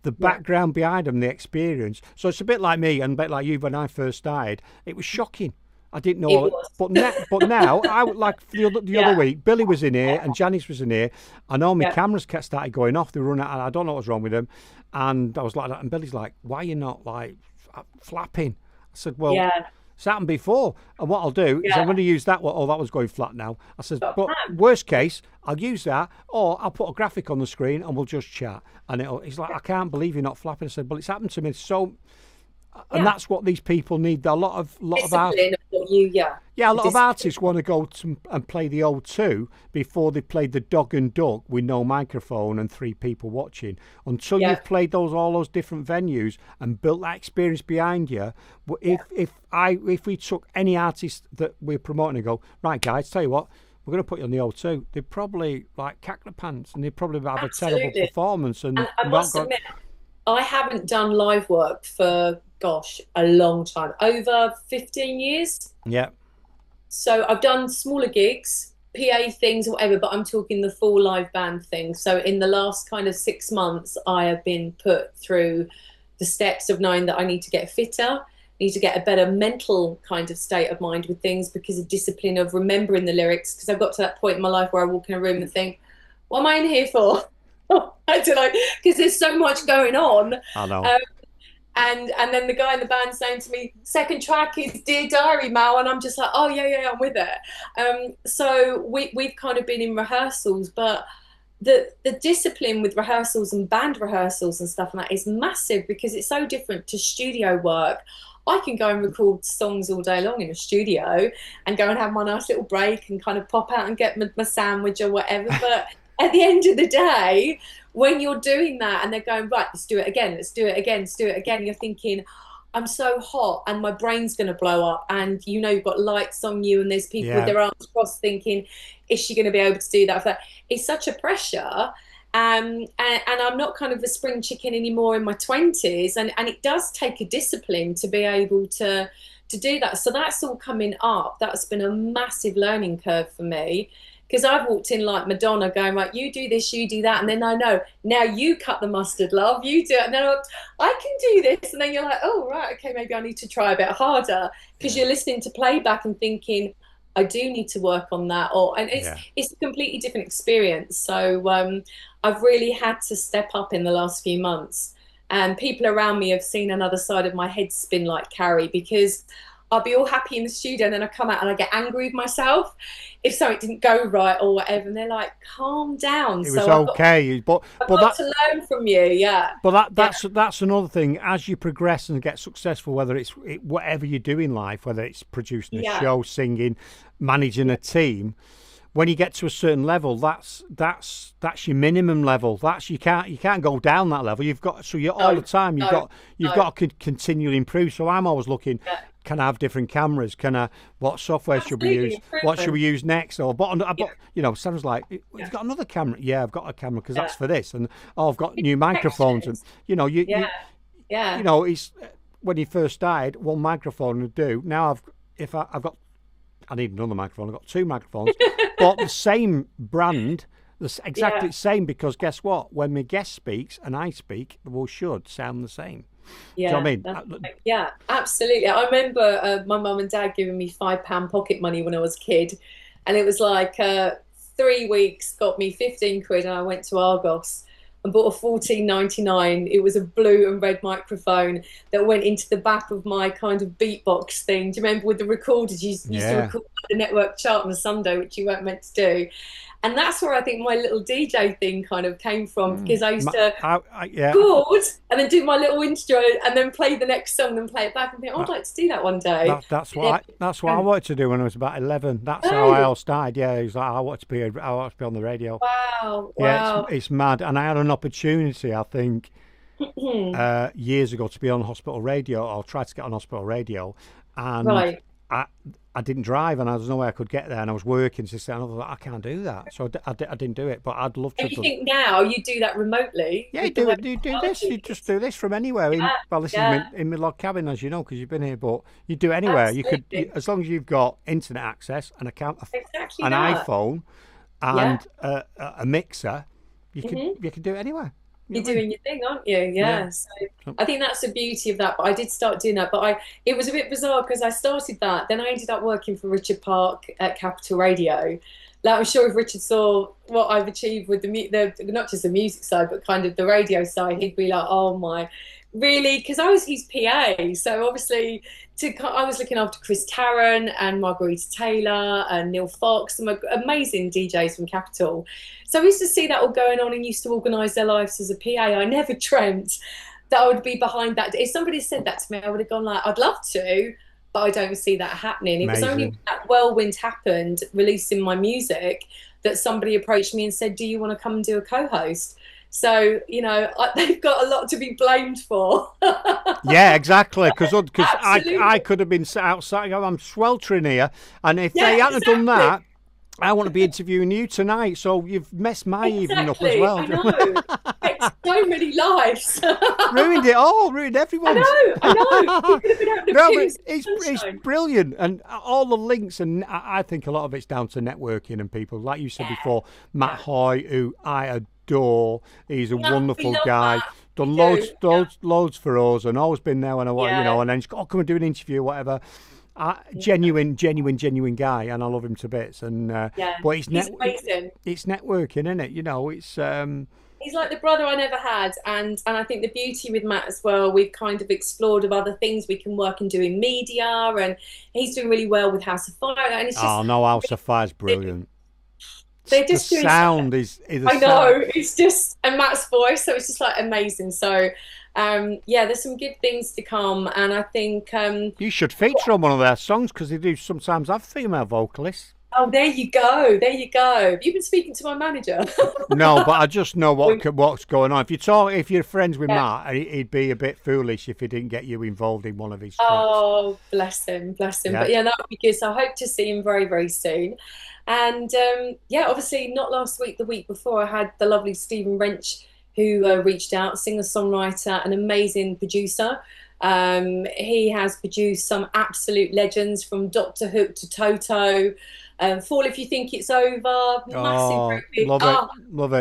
S2: the background behind them, the experience. So it's a bit like me and a bit like you when I first started. It was shocking. I didn't know, but now I like the other week. Billy was in here and Janice was in here, and all my cameras started going off. They were running out. I don't know what was wrong with them, and I was like that. And Billy's like, "Why are you not like flapping?" I said, "Well, it's happened before, and what I'll do is I'm going to use that." Oh, that was going flat now. I said, "But worst case, I'll use that, or I'll put a graphic on the screen and we'll just chat." And he's like, "I can't believe you're not flapping." I said, "Well, it's happened to me so." And that's what these people need. A lot of artists. A lot of artists want to go and play the O2 before they played the Dog and Duck with no microphone and 3 people watching. Until you've played all those different venues and built that experience behind you. If we took any artist that we're promoting and go, right, guys, tell you what,
S1: we're going to put you on the O2, they'd probably like cack the pants, and they'd probably have a terrible
S2: Absolutely.
S1: performance. And
S2: I must admit, I haven't done live work for, gosh, a long time, over 15 years.
S1: Yeah.
S2: So I've done smaller gigs, PA things or whatever, but I'm talking the full live band thing. So in the last kind of 6 months, I have been put through the steps of knowing that I need to get fitter, need to get a better mental kind of state of mind with things because of discipline of remembering the lyrics. Because I've got to that point in my life where I walk in a room and think, what am I in here for? I don't know, because there's so much going on.
S1: I know.
S2: And then the guy in the band saying to me, second track is Dear Diary, Mal, and I'm just like, oh yeah, I'm with it. So we've kind of been in rehearsals, but the discipline with rehearsals and band rehearsals and stuff like that is massive because it's so different to studio work. I can go and record songs all day long in a studio and go and have my nice little break and kind of pop out and get my sandwich or whatever. But at the end of the day, when you're doing that and they're going, right, let's do it again, let's do it again, let's do it again, you're thinking, I'm so hot and my brain's going to blow up, and you know you've got lights on you and there's people with their arms crossed thinking, is she going to be able to do that? It's such a pressure. And I'm not kind of a spring chicken anymore in my 20s, and it does take a discipline to be able to do that. So that's all coming up. That's been a massive learning curve for me. Because I've walked in like Madonna going, right, you do this, you do that. And then I know, now you cut the mustard, love, you do it. And then I can do this. And then you're like, oh, right, okay, maybe I need to try a bit harder. Because you're listening to playback and thinking, I do need to work on that. And it's a completely different experience. So I've really had to step up in the last few months. And people around me have seen another side of my head spin like Carrie, because I'll be all happy in the studio and then I come out and I get angry with myself if something didn't go right or whatever, and they're like, calm down.
S1: It was okay, but
S2: I've got to learn from you, yeah.
S1: But that's another thing. As you progress and get successful, whether it's whatever you do in life, whether it's producing a show, singing, managing a team, when you get to a certain level, that's your minimum level. That's you can't go down that level. You've got all the time. You've got to continually improve. So I'm always looking. Yeah. Can I have different cameras? What software should we use? What should we use next? Or sounds like, you've got another camera. Yeah, I've got a camera because that's for this. And I've got new microphones. And it's when you first started, one microphone would do. Now I need another microphone. I've got two microphones, but the same brand, exactly the same. Because guess what? When my guest speaks and I speak, we should sound the same.
S2: Yeah,
S1: do you know what I mean?
S2: Yeah, absolutely. I remember my mum and dad giving me £5 pocket money when I was a kid, and it was like 3 weeks got me 15 quid, and I went to Argos and bought a $14.99. It was a blue and red microphone that went into the back of my kind of beatbox thing. Do you remember with the recorders? You used to record the network chart on a Sunday, which you weren't meant to do. And that's where I think my little DJ thing kind of came from, because I used to record and then do my little intro and then play the next song and play it back and think, I'd like to do that one day.
S1: That's what I wanted to do when I was about 11. That's how I all started. Yeah, it was like, I want to be on the radio.
S2: Wow.
S1: Yeah, it's mad. And I had an opportunity, I think, years ago to be on hospital radio, or try to get on hospital radio, and I didn't drive, and there was no way I could get there, and I was working, and I was like, I can't do that, so I didn't do it. But I'd love to.
S2: And you think now you do that remotely?
S1: Yeah, you do it. You do this. You just do this from anywhere. This is in my log cabin, as you know, because you've been here. But you do it anywhere. Absolutely. You could, as long as you've got internet access, an account, an iPhone, and a mixer. You can do it anywhere.
S2: You're doing your thing, aren't you? Yeah. So I think that's the beauty of that. But I did start doing that. But it was a bit bizarre because I started that. Then I ended up working for Richard Park at Capital Radio. Like, I'm sure if Richard saw what I've achieved with the not just the music side, but kind of the radio side, he'd be like, oh my, really? Because I was his PA. So obviously I was looking after Chris Tarrant and Margarita Taylor and Neil Fox, some amazing DJs from Capital. So I used to see that all going on and used to organise their lives as a PA. I never dreamt that I would be behind that. If somebody said that to me, I would have gone like, I'd love to, but I don't see that happening. It was only when that whirlwind happened, releasing my music, that somebody approached me and said, do you want to come and do a co-host? So, they've got a lot to be blamed for.
S1: Yeah, exactly. Because I could have been sat outside. I'm sweltering here. And if they hadn't done that, I want to be interviewing you tonight, so you've messed my evening up as well.
S2: I know. It's so many lives.
S1: Ruined it all, ruined everyone's.
S2: I know. You could have been out
S1: No, but it's brilliant, and all the links, and I think a lot of it's down to networking and people, like you said before, Matt Hoy, who I adore. He's a wonderful guy.
S2: Matt.
S1: Done loads for us, and always been there when I want, and then he's got, come and do an interview or whatever. Genuine guy, and I love him to bits. And but he's amazing. It's networking, isn't it? It's
S2: he's like the brother I never had, and I think the beauty with Matt as well, we've kind of explored of other things we can work and do in media, and he's doing really well with House of Fire. And it's just,
S1: House of Fire's brilliant.
S2: They're just
S1: the sound is
S2: I know, it's just, and Matt's voice, so it's just like amazing. So there's some good things to come, and I think
S1: you should feature on one of their songs, because they do sometimes have female vocalists.
S2: Oh, there you go. Have you been speaking to my manager?
S1: No, but I just know what's going on. If you're friends with Matt, he'd be a bit foolish if he didn't get you involved in one of his tracks.
S2: Oh, bless him. Yeah. But that would be good. So I hope to see him very, very soon. And obviously not last week, the week before, I had the lovely Stephen Wrench, who reached out, singer-songwriter, an amazing producer. He has produced some absolute legends, from Dr. Hook to Toto, Fall If You Think It's Over, love it,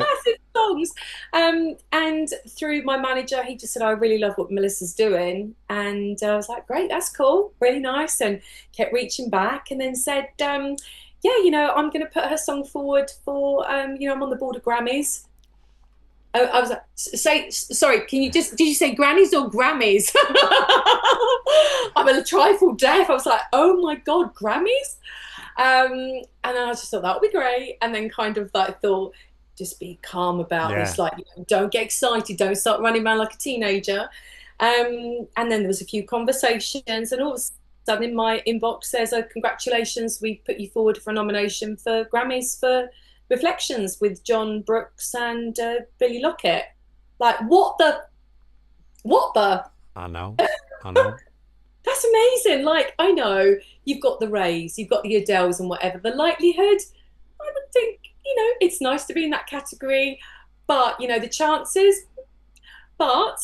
S2: massive songs. And through my manager, he just said, I really love what Melissa's doing. And I was like, great, that's cool, really nice. And kept reaching back, and then said, I'm going to put her song forward for, I'm on the board of Grammys. I was like, sorry, did you say grannies or Grammys? I'm a trifle deaf. I was like, oh my God, Grammys? And then I just thought that would be great. And then kind of like thought, just be calm about this. Like, don't get excited. Don't start running around like a teenager. And then there was a few conversations, and all of a sudden in my inbox says, congratulations, we put you forward for a nomination for Grammys for Reflections with John Brooks and Billy Lockett. Like, what the?
S1: I know.
S2: That's amazing. Like, I know you've got the Rays, you've got the Adeles and whatever. The likelihood, I would think, it's nice to be in that category, but, the chances. But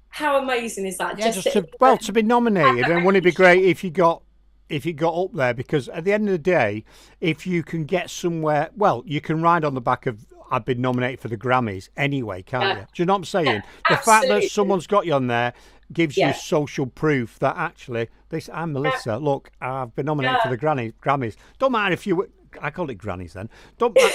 S2: how amazing is that?
S1: Yeah, to be nominated, and wouldn't it be great if you got up there? Because at the end of the day, if you can get somewhere, you can ride on the back of, I've been nominated for the Grammys anyway, can't you? Do you know what I'm saying? The fact that someone's got you on there gives you social proof that actually, I'm Melissa, look, I've been nominated for the Grammys. Don't matter if I called it Grannies then. Don't matter.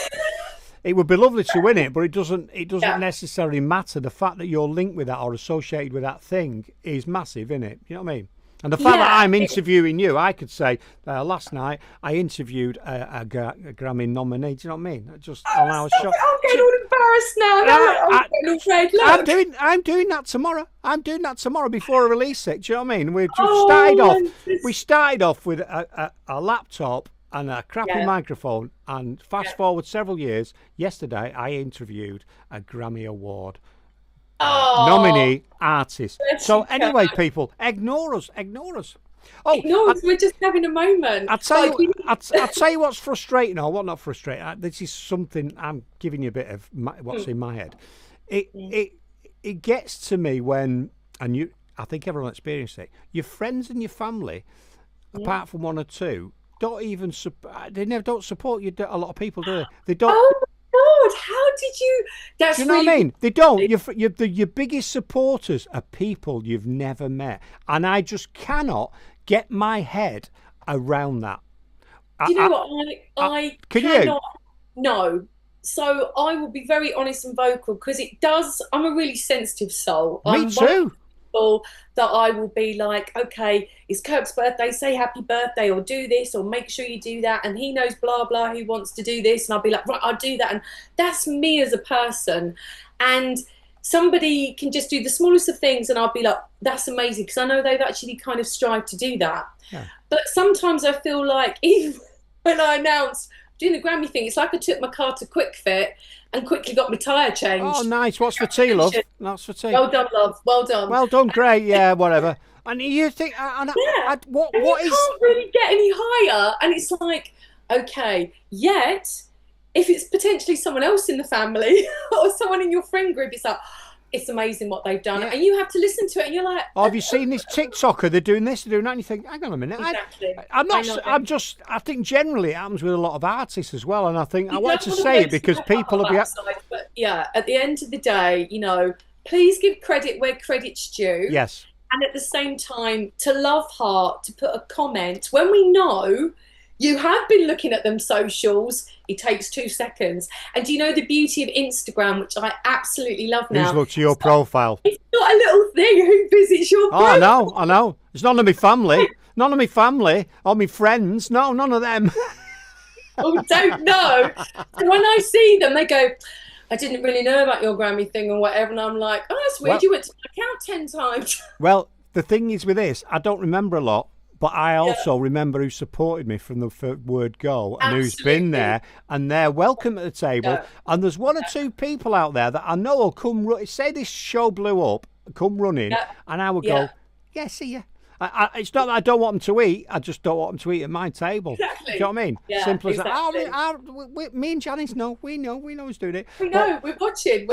S1: It would be lovely to win it, but it doesn't necessarily matter. The fact that you're linked with that or associated with that thing is massive, isn't it? You know what I mean? And the fact that I'm interviewing you, I could say, last night I interviewed a Grammy nominee. Do you know what I mean?
S2: I'm getting all embarrassed now.
S1: I'm doing that tomorrow. I'm doing that tomorrow before I release it. Do you know what I mean? We started off with a laptop and a crappy microphone, and fast forward several years. Yesterday, I interviewed a Grammy Award nominee artist. So anyway, people, ignore us.
S2: We're just having a moment.
S1: I'll tell you what's frustrating, or what not frustrating. This is something I'm giving you a bit of what's in my head. It gets to me when, and I think everyone experienced it. Your friends and your family, apart from one or two, don't even don't support you. A lot of people do. They don't.
S2: Oh God, how did you?
S1: Do you know what I mean? They don't. Your biggest supporters are people you've never met, and I just cannot get my head around that.
S2: Do you know what? I cannot. No. So I will be very honest and vocal, because it does. I'm a really sensitive soul.
S1: Me too.
S2: That I will be like, okay, it's Kirk's birthday, say happy birthday, or do this, or make sure you do that, and he knows blah blah who wants to do this, and I'll be like, right, I'll do that. And that's me as a person. And somebody can just do the smallest of things, and I'll be like, that's amazing, because I know they've actually kind of strived to do that. But sometimes I feel like, even when I announce doing the Grammy thing, it's like I took my car to Quick Fit and quickly got my tyre changed.
S1: Oh, nice. What's for tea, love? That's for tea.
S2: Well done, love. Well done.
S1: Well done. Great. Yeah, whatever. And you think, what is?
S2: Can't really get any higher. And it's like, okay. Yet, if it's potentially someone else in the family or someone in your friend group, it's like, it's amazing what they've done. And you have to listen to it and you're like,
S1: oh, have you seen this TikToker? They're doing this, they're doing that. And you think, hang on a minute.
S2: Exactly.
S1: I think generally it happens with a lot of artists as well. And I think I wanted to say it because people will be.
S2: But yeah, at the end of the day, please give credit where credit's due.
S1: Yes.
S2: And at the same time, to love heart, to put a comment when we know you have been looking at them socials, it takes 2 seconds. And do you know the beauty of Instagram, which I absolutely love now?
S1: Who's looked at your profile?
S2: It's not a little thing who visits your profile.
S1: I know. It's none of my family. None of my family or my friends. No, none of them.
S2: Oh, don't know. So when I see them, they go, I didn't really know about your Grammy thing or whatever. And I'm like, oh, that's weird. You went to my account 10 times.
S1: Well, the thing is with this, I don't remember a lot. But I also remember who supported me from the word go and who's been there, and they're welcome at the table. Yeah. And there's 1 or 2 people out there that I know will come, say this show blew up, come running, and I would go, yeah, see ya. It's not that I don't want them to eat, I just don't want them to eat at my table.
S2: Exactly.
S1: Do you know what I mean?
S2: Yeah,
S1: simple as that. Me and Janice know, we know who's doing it.
S2: We know, we're watching.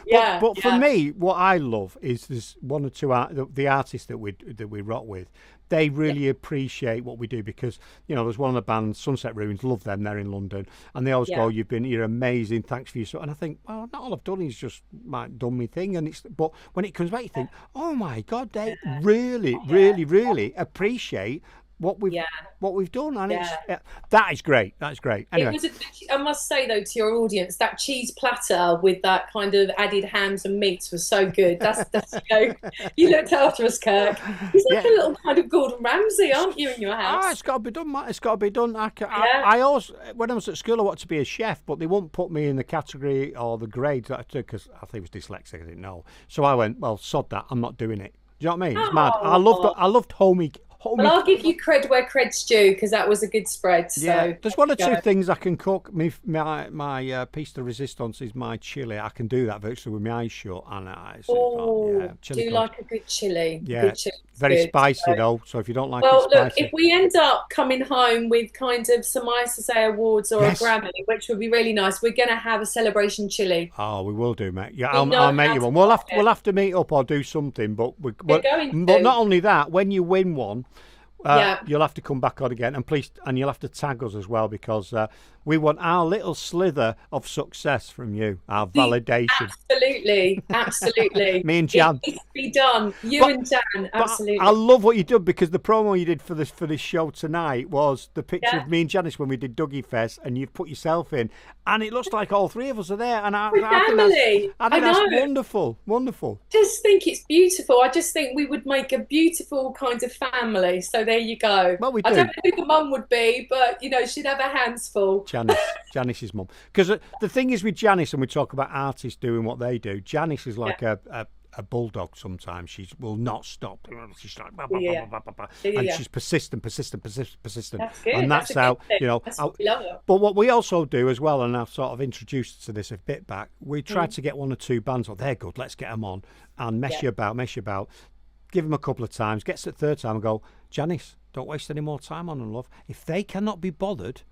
S2: Yeah.
S1: But for me, what I love is there's 1 or 2 the artists that we rock with. They really appreciate what we do because, there's one of the bands, Sunset Ruins, love them, they're in London, and they always go, you're amazing, thanks for your stuff. And I think, well, not all I've done is just done my thing. But when it comes back, you think, oh my God, they really appreciate what we've done, and that is great. That's great. Anyway,
S2: I must say though to your audience, that cheese platter with that kind of added hams and meats was so good. That's you looked after us, Kirk. He's like a little kind of Gordon Ramsay, aren't you, in your house?
S1: It's got to be done, Matt. It's got to be done. I always, when I was at school, I wanted to be a chef, but they wouldn't put me in the category or the grade that I took because I think it was dyslexic. I didn't know, so I went, well, sod that. I'm not doing it. Do you know what I mean? It's mad. I loved homey.
S2: Well, I'll give you cred where cred's due because that was a good spread. So
S1: yeah, there's 1 or 2 things I can cook. My piece de resistance is my chili. I can do that virtually with my eyes shut. And
S2: do like a good chili?
S1: Yeah,
S2: good chili.
S1: Very spicy though. So if you don't like
S2: it
S1: spicy,
S2: look, if we end up coming home with kind of some ISSA awards or a Grammy, which would be really nice, we're going to have a celebration chili.
S1: Oh, we will do, mate. Yeah, I'll make you one. We'll have to meet up or do something. But but not only that, when you win one. You'll have to come back on again, and you'll have to tag us as well because we want our little slither of success from you, our validation.
S2: Absolutely.
S1: Me and Jan.
S2: It needs to be done. And Jan, absolutely.
S1: I love what you did because the promo you did for this show tonight was the picture of me and Janice when we did Duggy Fest, and you've put yourself in, and it looks like all 3 of us are there. And I think that's wonderful.
S2: Just think it's beautiful. I just think we would make a beautiful kind of family. So there you go.
S1: Well, we do.
S2: I don't know who the mum would be, but she'd have her hands full.
S1: Janice's mum. Because the thing is with Janice, and we talk about artists doing what they do, Janice is like a bulldog sometimes. She will not stop. She's like, and she's persistent.
S2: That's good.
S1: And that's how,
S2: That's what we love her.
S1: But what we also do as well, and I've sort of introduced to this a bit back, we try to get 1 or 2 bands, they're good, let's get them on, and mess you about, give them a couple of times, gets to the 3rd time and go, Janice, don't waste any more time on them, love. If they cannot be bothered,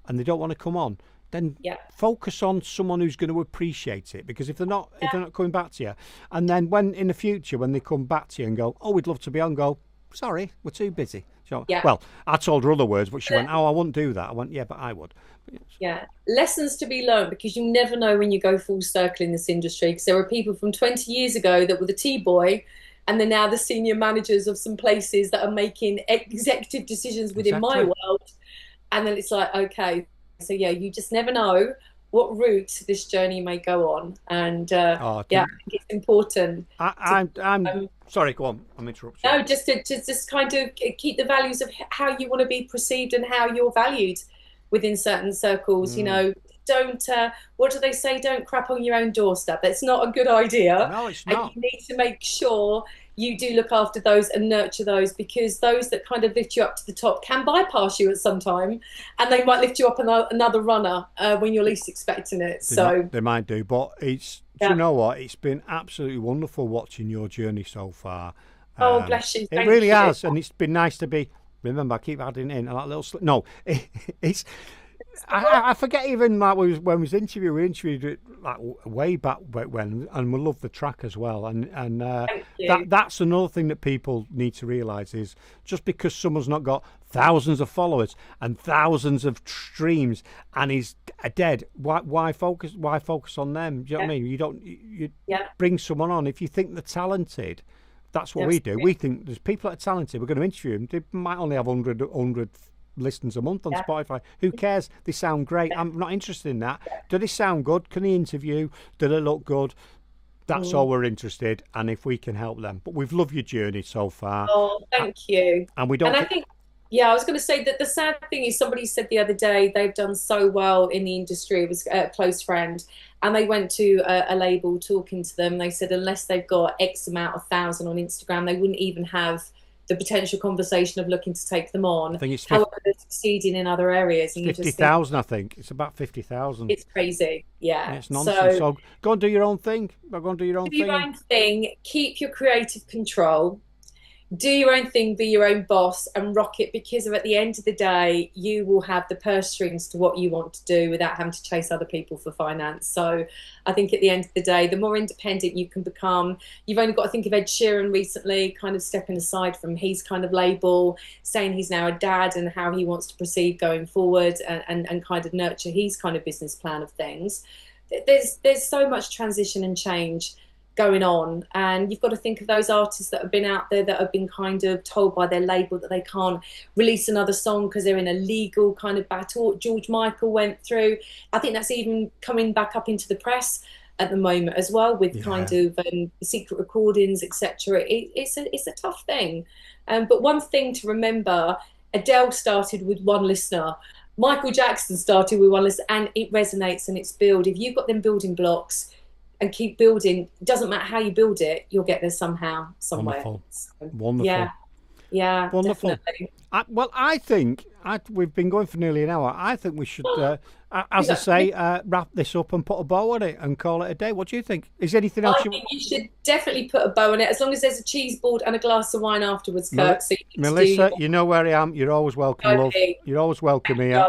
S1: and they don't want to come on, then focus on someone who's going to appreciate it. Because if they're not coming back to you, and then when in the future when they come back to you and go, oh, we'd love to be on, go, sorry, we're too busy. So, well, I told her other words, but she went, oh, I wouldn't do that. I went, yeah, but I would.
S2: Yeah, lessons to be learned because you never know when you go full circle in this industry. Because there were people from 20 years ago that were the T-boy, and they're now the senior managers of some places that are making executive decisions within my world. And then it's like, okay, so you just never know what route this journey may go on. And I think it's important.
S1: I'm sorry, go on. I'm interrupting.
S2: No, just to kind of keep the values of how you want to be perceived and how you're valued within certain circles. Don't, what do they say? Don't crap on your own doorstep. That's not a good idea.
S1: No, it's not.
S2: And you need to make sure you do look after those and nurture those, because those that kind of lift you up to the top can bypass you at some time, and they might lift you up another runner when you're least expecting it.
S1: They might do, but it's, do you know what? It's been absolutely wonderful watching your journey so far.
S2: Oh, bless you.
S1: It really has, and it's been nice to be Remember, I keep adding in that little. No, it's. I forget even like when we was interviewed. We interviewed it like way back when, and we love the track as well. And that's another thing that people need to realise is just because someone's not got thousands of followers and thousands of streams and he's dead, why focus on them? Do you know what I mean? You bring someone on if you think they're talented. That's what we do. We think there's people that are talented. We're going to interview them. They might only have 100 listens a month on Spotify. Who cares? They sound great. I'm not interested in that. Do they sound good? Can they interview? Do they look good? That's all we're interested, and if we can help them. But we've loved your journey so far.
S2: Oh, thank you.
S1: And we don't.
S2: And I think, I was going to say that the sad thing is, somebody said the other day they've done so well in the industry. It was a close friend, and they went to a label talking to them. They said unless they've got X amount of thousand on Instagram, they wouldn't even have the potential conversation of looking to take them on.
S1: I think it's
S2: however, they're succeeding in other areas.
S1: 50,000, I think. It's about 50,000.
S2: It's crazy. Yeah.
S1: It's nonsense. So go and do your own thing. Go and do your own thing.
S2: Do your own thing. Keep your creative control. Do your own thing, be your own boss, and rock it, because at the end of the day, you will have the purse strings to what you want to do without having to chase other people for finance. So I think at the end of the day, the more independent you can become, you've only got to think of Ed Sheeran recently kind of stepping aside from his kind of label, saying he's now a dad and how he wants to proceed going forward and kind of nurture his kind of business plan of things. There's so much transition and change going on, and you've got to think of those artists that have been out there that have been kind of told by their label that they can't release another song because they're in a legal kind of battle. George Michael went through. I think that's even coming back up into the press at the moment as well, with kind of secret recordings, etc. It's a tough thing, but one thing to remember: Adele started with one listener. Michael Jackson started with one listener, and it resonates and it's built. If you've got them building blocks and keep building, it doesn't matter how you build it, you'll get there somehow, somewhere.
S1: Wonderful.
S2: So,
S1: wonderful.
S2: Yeah,
S1: wonderful.
S2: Definitely.
S1: I think we've been going for nearly an hour. I think we should, as I say, wrap this up and put a bow on it and call it a day. What do you think? Is there anything else?
S2: I think you should definitely put a bow on it, as long as there's a cheese board and a glass of wine afterwards, Kirk. So
S1: Melissa, you know where I am. You're always welcome, love. You're always welcome here.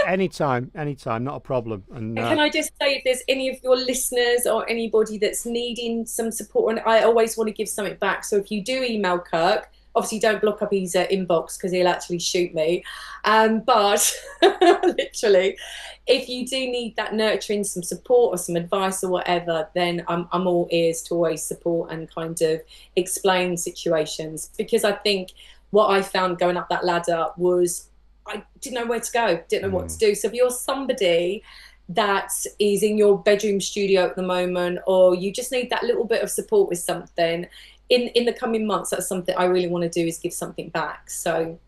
S1: Anytime, not a problem. And
S2: can I just say, if there's any of your listeners or anybody that's needing some support, and I always want to give something back. So if you do email Kirk, obviously don't block up his inbox because he'll actually shoot me. But literally, if you do need that nurturing, some support or some advice or whatever, then I'm all ears to always support and kind of explain situations. Because I think what I found going up that ladder was I didn't know where to go, didn't know what to do. So if you're somebody that is in your bedroom studio at the moment, or you just need that little bit of support with something, in the coming months, that's something I really want to do, is give something back. So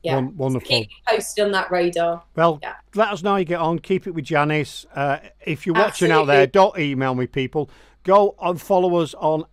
S2: yeah,
S1: wonderful.
S2: So keep posted on that radar.
S1: Well, let us know how you get on. Keep it with Janice. If you're watching out there, don't email me, people. Go and follow us on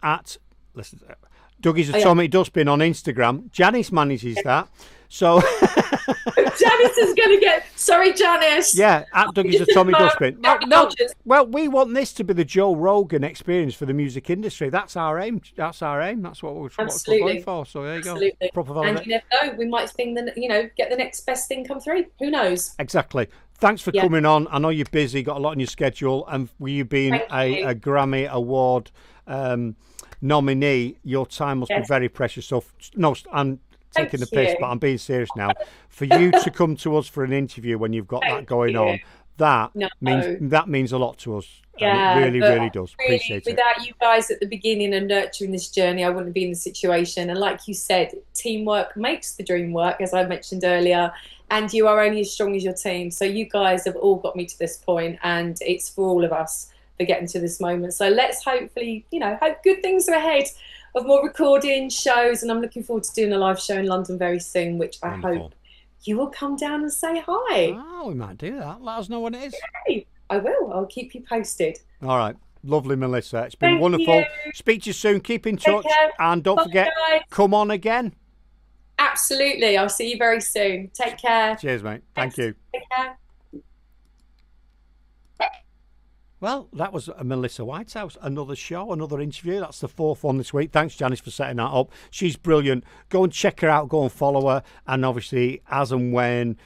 S1: Duggy's Atomic Dustbin on Instagram. Janice manages that. So
S2: Janice is going to get... Sorry, Janice.
S1: Yeah, at Duggy's Atomic Dustbin. No, well, we want this to be the Joe Rogan experience for the music industry. That's our aim. That's what we're going for. So there you go. Proper
S2: and you never know, we might think that, get the next best thing come through. Who knows?
S1: Exactly. Thanks for coming on. I know you're busy, got a lot on your schedule, and with you being a Grammy Award nominee, your time must be very precious. So, taking the piss, but I'm being serious now. For you to come to us for an interview when you've got that going on, that means a lot to us.
S2: Yeah,
S1: and it really does.
S2: Really,
S1: appreciate it.
S2: Without you guys at the beginning and nurturing this journey, I wouldn't be in the situation. And like you said, teamwork makes the dream work, as I mentioned earlier. And you are only as strong as your team. So you guys have all got me to this point, and it's for all of us for getting to this moment. So let's hopefully, hope good things are ahead of more recording shows, and I'm looking forward to doing a live show in London very soon, which I hope you will come down and say hi.
S1: Oh, we might do that. Let us know when it is.
S2: Okay, I will. I'll keep you posted.
S1: All right. Lovely, Melissa. It's been wonderful.
S2: You.
S1: Speak to you soon. Keep in touch. And don't forget, come on again.
S2: Absolutely. I'll see you very soon. Take care.
S1: Cheers, mate. Thank you.
S2: Take care.
S1: Well, that was Malissa Whitehouse. Another show, another interview. That's the 4th one this week. Thanks, Janice, for setting that up. She's brilliant. Go and check her out. Go and follow her. And obviously, as and when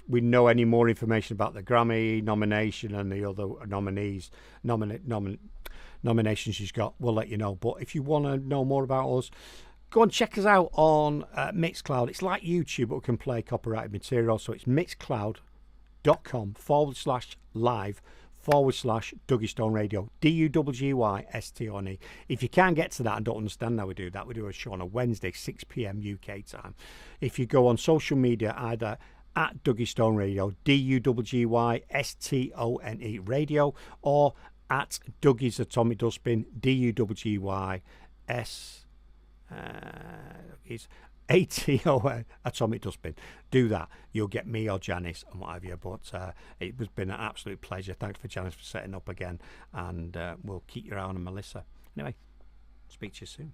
S1: we know any more information about the Grammy nomination and the other nominees, nominations she's got, we'll let you know. But if you want to know more about us, go and check us out on Mixcloud. It's like YouTube, but we can play copyrighted material. So it's mixcloud.com/live/Duggy Stone Radio, DUGGYSTONE. If you can't get to that and don't understand how we do that, we do a show on a Wednesday, 6 p.m. UK time. If you go on social media, either at Duggy Stone Radio, DUGGYSTONE Radio, or at Duggy's Atomic Dustbin, DUGGYS ATON Atomic Dustbin. Do that. You'll get me or Janice and what have you. But it has been an absolute pleasure. Thanks for Janice for setting up again. And we'll keep your eye on Melissa. Anyway, speak to you soon.